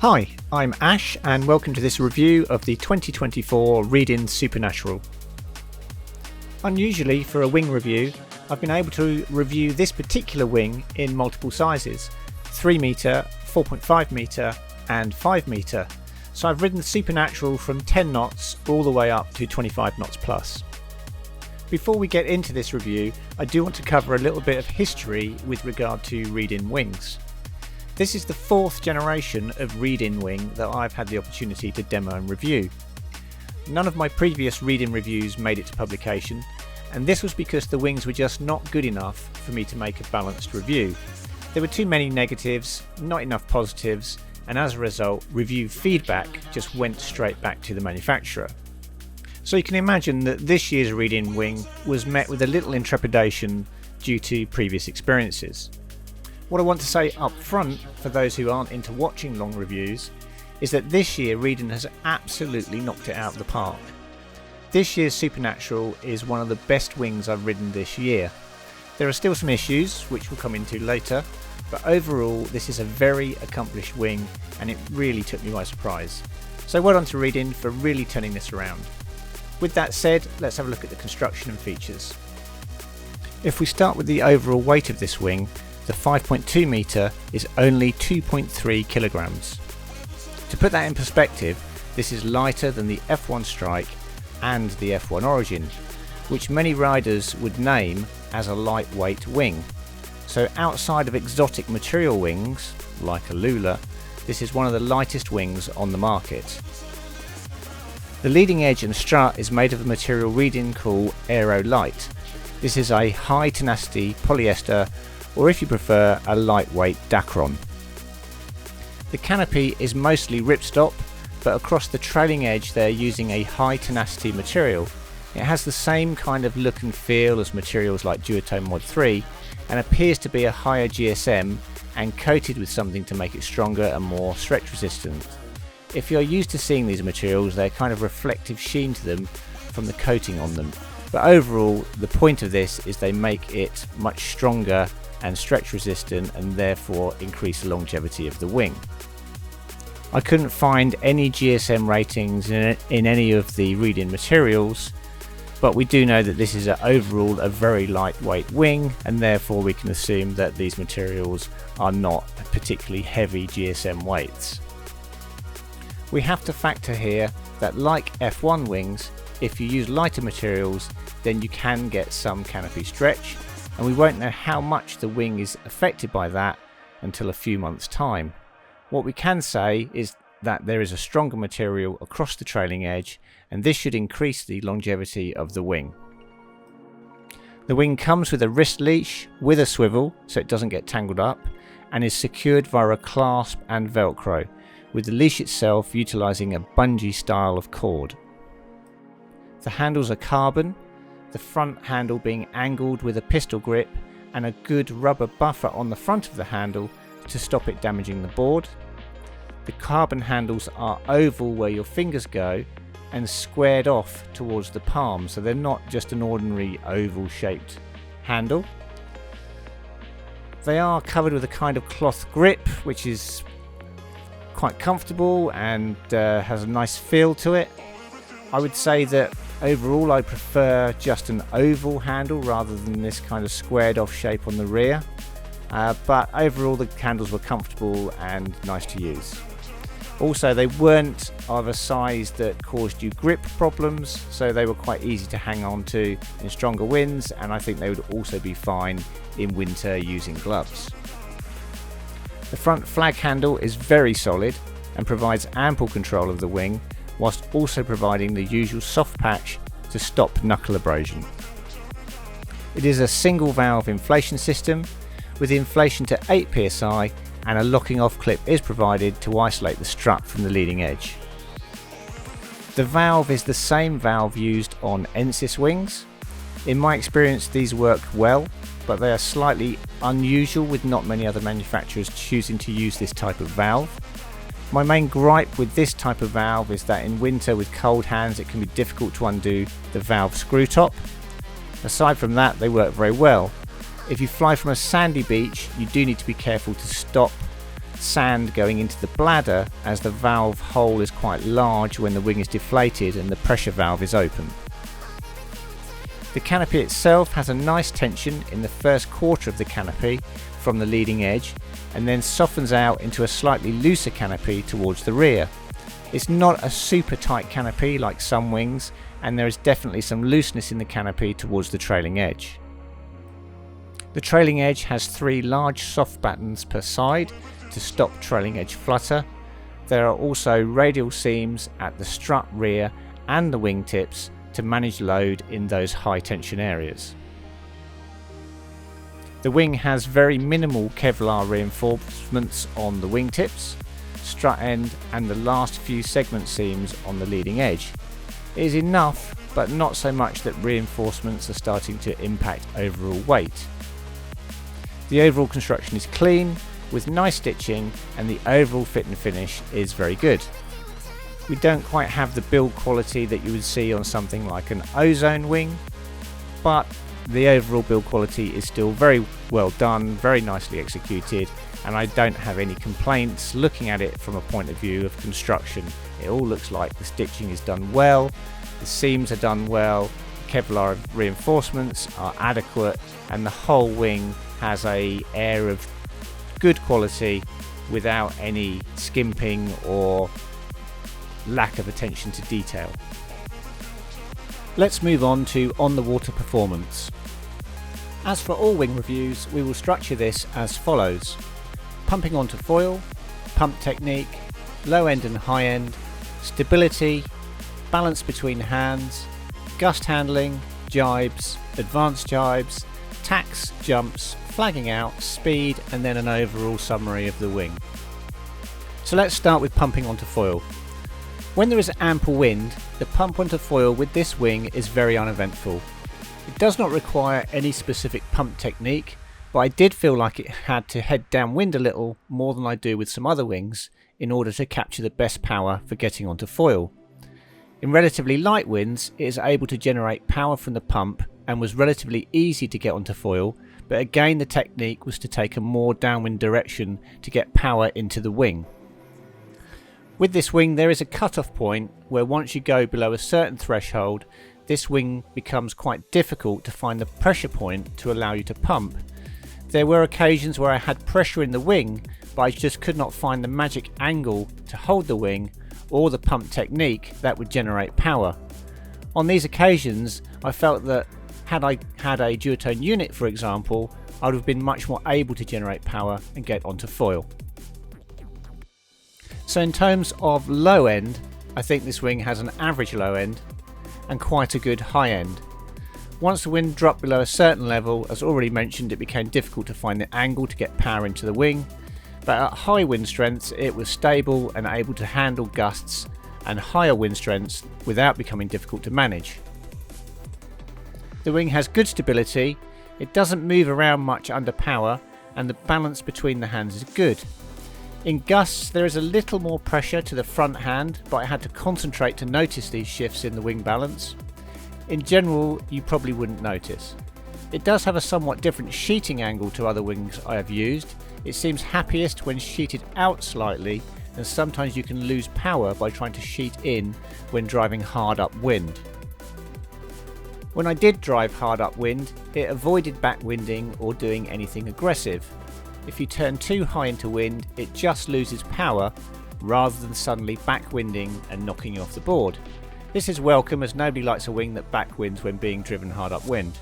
Hi, I'm Ash and welcome to this review of the 2024 Reedin SuperNatural. Unusually for a wing review, I've been able to review this particular wing in multiple sizes, 3 metre, 4.5 metre and 5 metre. So I've ridden the SuperNatural from 10 knots all the way up to 25 knots plus. Before we get into this review, I do want to cover a little bit of history with regard to Reedin wings. This is the 4th generation of Reedin wing that I've had the opportunity to demo and review. None of my previous Reedin reviews made it to publication, and this was because the wings were just not good enough for me to make a balanced review. There were too many negatives, not enough positives, and as a result, review feedback just went straight back to the manufacturer. So you can imagine that this year's Reedin wing was met with a little intrepidation due to previous experiences. What I want to say up front, for those who aren't into watching long reviews, is that this year Reedin has absolutely knocked it out of the park. This year's SuperNatural is one of the best wings I've ridden this year. There are still some issues, which we'll come into later, but overall this is a very accomplished wing and it really took me by surprise. So well done to Reedin for really turning this around. With that said, let's have a look at the construction and features. If we start with the overall weight of this wing, the 5.2 metre is only 2.3 kilograms. To put that in perspective, this is lighter than the F1 Strike and the F1 Origin, which many riders would name as a lightweight wing. So outside of exotic material wings, like a Lula, this is one of the lightest wings on the market. The leading edge and strut is made of the material Reedin call Aero Light. This is a high tenacity polyester, or if you prefer, a lightweight Dacron. The canopy is mostly ripstop, but across the trailing edge they're using a high tenacity material. It has the same kind of look and feel as materials like DuoTone Mod 3 and appears to be a higher GSM and coated with something to make it stronger and more stretch resistant. If you're used to seeing these materials, they're kind of reflective sheen to them from the coating on them. But overall, the point of this is they make it much stronger and stretch resistant and therefore increase the longevity of the wing. I couldn't find any GSM ratings in any of the Reedin materials, but we do know that this is overall a very lightweight wing, and therefore we can assume that these materials are not particularly heavy GSM weights. We have to factor here that, like F1 wings, if you use lighter materials then you can get some canopy stretch, and we won't know how much the wing is affected by that until a few months' time. What we can say is that there is a stronger material across the trailing edge, and this should increase the longevity of the wing. The wing comes with a wrist leash with a swivel so it doesn't get tangled up, and is secured via a clasp and velcro, with the leash itself utilising a bungee style of cord. The handles are carbon, the front handle being angled with a pistol grip and a good rubber buffer on the front of the handle to stop it damaging the board. The carbon handles are oval where your fingers go and squared off towards the palm, so they're not just an ordinary oval shaped handle. They are covered with a kind of cloth grip which is quite comfortable and has a nice feel to it. I would say that overall I prefer just an oval handle rather than this kind of squared off shape on the rear, but overall the handles were comfortable and nice to use. Also, they weren't of a size that caused you grip problems, so they were quite easy to hang on to in stronger winds, and I think they would also be fine in winter using gloves. The front flag handle is very solid and provides ample control of the wing, whilst also providing the usual soft patch to stop knuckle abrasion. It is a single valve inflation system with inflation to 8 psi, and a locking off clip is provided to isolate the strut from the leading edge. The valve is the same valve used on Ensis wings. In my experience these work well, but they are slightly unusual with not many other manufacturers choosing to use this type of valve. My main gripe with this type of valve is that in winter with cold hands it can be difficult to undo the valve screw top. Aside from that, they work very well. If you fly from a sandy beach, you do need to be careful to stop sand going into the bladder, as the valve hole is quite large when the wing is deflated and the pressure valve is open. The canopy itself has a nice tension in the first quarter of the canopy from the leading edge, and then softens out into a slightly looser canopy towards the rear. It's not a super tight canopy like some wings, and there is definitely some looseness in the canopy towards the trailing edge. The trailing edge has 3 large soft battens per side to stop trailing edge flutter. There are also radial seams at the strut rear and the wingtips to manage load in those high tension areas. The wing has very minimal Kevlar reinforcements on the wingtips, strut end and the last few segment seams on the leading edge. It is enough, but not so much that reinforcements are starting to impact overall weight. The overall construction is clean, with nice stitching, and the overall fit and finish is very good. We don't quite have the build quality that you would see on something like an Ozone wing, but the overall build quality is still very well done, very nicely executed, and I don't have any complaints looking at it from a point of view of construction. It all looks like the stitching is done well, the seams are done well, Kevlar reinforcements are adequate, and the whole wing has an air of good quality without any skimping or lack of attention to detail. Let's move on to the water performance. As for all wing reviews, we will structure this as follows: pumping onto foil, pump technique, low end and high end, stability, balance between hands, gust handling, jibes, advanced jibes, tacks, jumps, flagging out, speed, and then an overall summary of the wing. So let's start with pumping onto foil. When there is ample wind, the pump onto foil with this wing is very uneventful. It does not require any specific pump technique, but I did feel like it had to head downwind a little more than I do with some other wings in order to capture the best power for getting onto foil. In relatively light winds, it is able to generate power from the pump and was relatively easy to get onto foil, but again the technique was to take a more downwind direction to get power into the wing. With this wing there is a cut-off point where once you go below a certain threshold, this wing becomes quite difficult to find the pressure point to allow you to pump. There were occasions where I had pressure in the wing, but I just could not find the magic angle to hold the wing or the pump technique that would generate power. On these occasions I felt that had I had a DuoTone unit, for example, I would have been much more able to generate power and get onto foil. So in terms of low end, I think this wing has an average low end and quite a good high end. Once the wind dropped below a certain level, as already mentioned, it became difficult to find the angle to get power into the wing, but at high wind strengths it was stable and able to handle gusts and higher wind strengths without becoming difficult to manage. The wing has good stability, it doesn't move around much under power, and the balance between the hands is good. In gusts there is a little more pressure to the front hand, but I had to concentrate to notice these shifts in the wing balance. In general you probably wouldn't notice. It does have a somewhat different sheeting angle to other wings I have used. It seems happiest when sheeted out slightly, and sometimes you can lose power by trying to sheet in when driving hard upwind. When I did drive hard upwind, it avoided backwinding or doing anything aggressive. If you turn too high into wind, it just loses power rather than suddenly backwinding and knocking you off the board. This is welcome, as nobody likes a wing that backwinds when being driven hard upwind.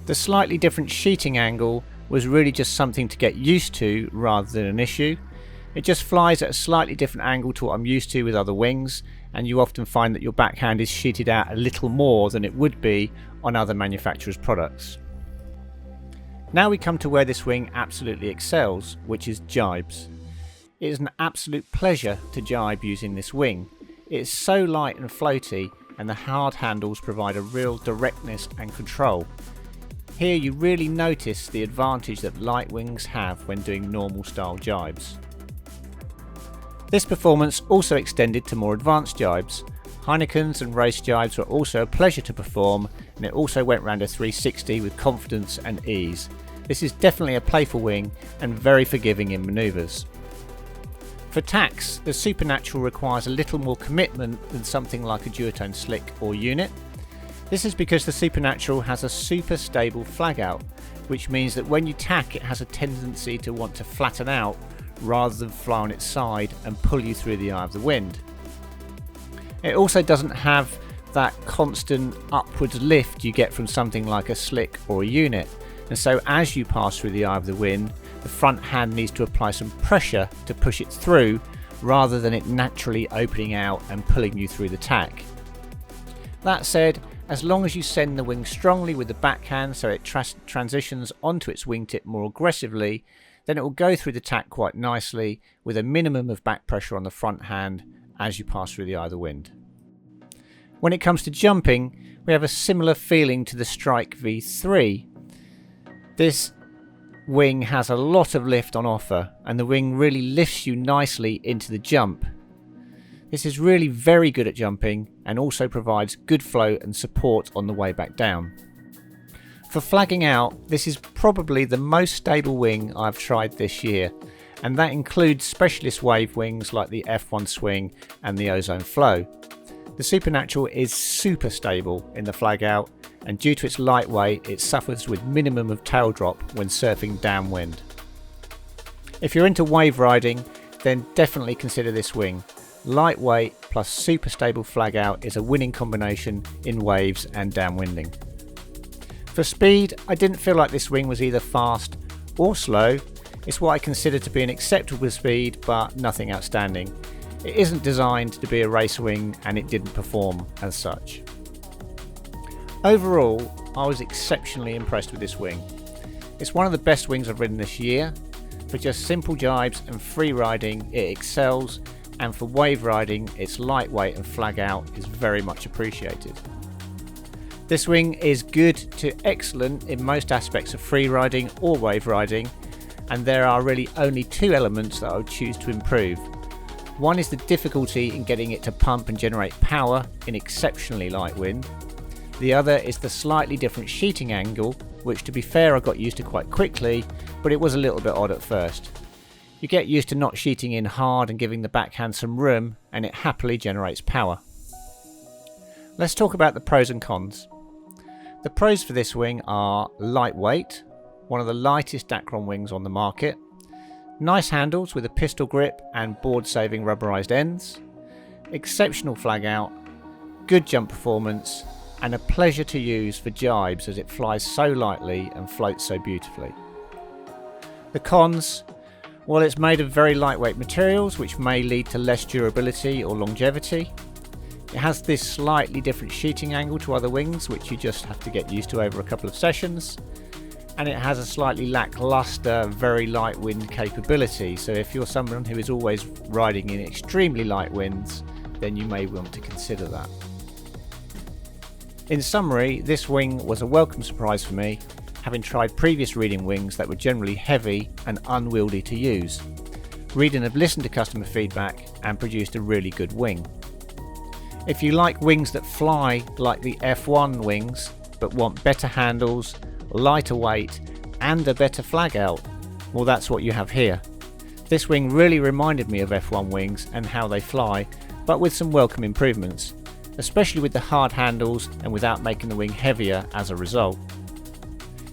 The slightly different sheeting angle was really just something to get used to rather than an issue. It just flies at a slightly different angle to what I'm used to with other wings, and you often find that your backhand is sheeted out a little more than it would be on other manufacturers' products. Now we come to where this wing absolutely excels, which is jibes. It is an absolute pleasure to jibe using this wing. It is so light and floaty, and the hard handles provide a real directness and control. Here you really notice the advantage that light wings have when doing normal style jibes. This performance also extended to more advanced jibes. Heineken's and race jibes were also a pleasure to perform, and it also went round a 360 with confidence and ease. This is definitely a playful wing and very forgiving in manoeuvres. For tacks, the SuperNatural requires a little more commitment than something like a DuoTone Slick or Unit. This is because the SuperNatural has a super stable flag out, which means that when you tack it has a tendency to want to flatten out rather than fly on its side and pull you through the eye of the wind. It also doesn't have that constant upwards lift you get from something like a Slick or a Unit, and so as you pass through the eye of the wind, the front hand needs to apply some pressure to push it through rather than it naturally opening out and pulling you through the tack. That said, as long as you send the wing strongly with the backhand so it transitions onto its wingtip more aggressively, then it will go through the tack quite nicely with a minimum of back pressure on the front hand as you pass through the eye of the wind. When it comes to jumping, we have a similar feeling to the Strike V3. This wing has a lot of lift on offer and the wing really lifts you nicely into the jump. This is really very good at jumping and also provides good flow and support on the way back down. For flagging out, this is probably the most stable wing I've tried this year, and that includes specialist wave wings like the F1 Swing and the Ozone Flow. The SuperNatural is super stable in the flag out, and due to its lightweight it suffers with minimum of tail drop when surfing downwind. If you're into wave riding, then definitely consider this wing. Lightweight plus super stable flag out is a winning combination in waves and downwinding. For speed, I didn't feel like this wing was either fast or slow. It's what I consider to be an acceptable speed, but nothing outstanding. It isn't designed to be a race wing and it didn't perform as such. Overall, I was exceptionally impressed with this wing. It's one of the best wings I've ridden this year. For just simple jibes and free riding, it excels, and for wave riding, its lightweight and flag out is very much appreciated. This wing is good to excellent in most aspects of free riding or wave riding, and there are really only two elements that I would choose to improve. One is the difficulty in getting it to pump and generate power in exceptionally light wind. The other is the slightly different sheeting angle, which to be fair I got used to quite quickly, but it was a little bit odd at first. You get used to not sheeting in hard and giving the backhand some room, and it happily generates power. Let's talk about the pros and cons. The pros for this wing are lightweight, one of the lightest Dacron wings on the market, nice handles with a pistol grip and board saving rubberized ends, exceptional flag out, good jump performance, and a pleasure to use for jibes as it flies so lightly and floats so beautifully. The cons: well, it's made of very lightweight materials, which may lead to less durability or longevity. It has this slightly different sheeting angle to other wings, which you just have to get used to over a couple of sessions. And it has a slightly lackluster, very light wind capability, so if you're someone who is always riding in extremely light winds, then you may want to consider that. In summary, this wing was a welcome surprise for me, having tried previous Reedin wings that were generally heavy and unwieldy to use. Reedin have listened to customer feedback and produced a really good wing. If you like wings that fly like the F1 wings but want better handles, lighter weight and a better flag out, well, that's what you have here. This wing really reminded me of F1 wings and how they fly, but with some welcome improvements, especially with the hard handles and without making the wing heavier as a result.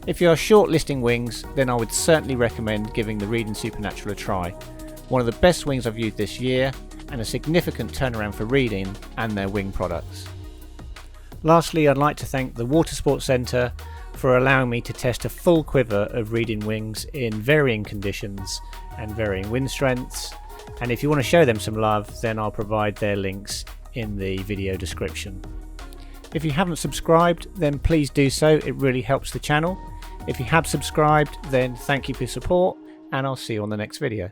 If you are shortlisting wings, then I would certainly recommend giving the Reedin SuperNatural a try. One of the best wings I've used this year, and a significant turnaround for Reedin and their wing products. Lastly, I'd like to thank the Watersport Centre for allowing me to test a full quiver of Reedin wings in varying conditions and varying wind strengths, and if you want to show them some love, then I'll provide their links in the video description. If you haven't subscribed, then please do so, it really helps the channel. If you have subscribed, then thank you for your support, and I'll see you on the next video.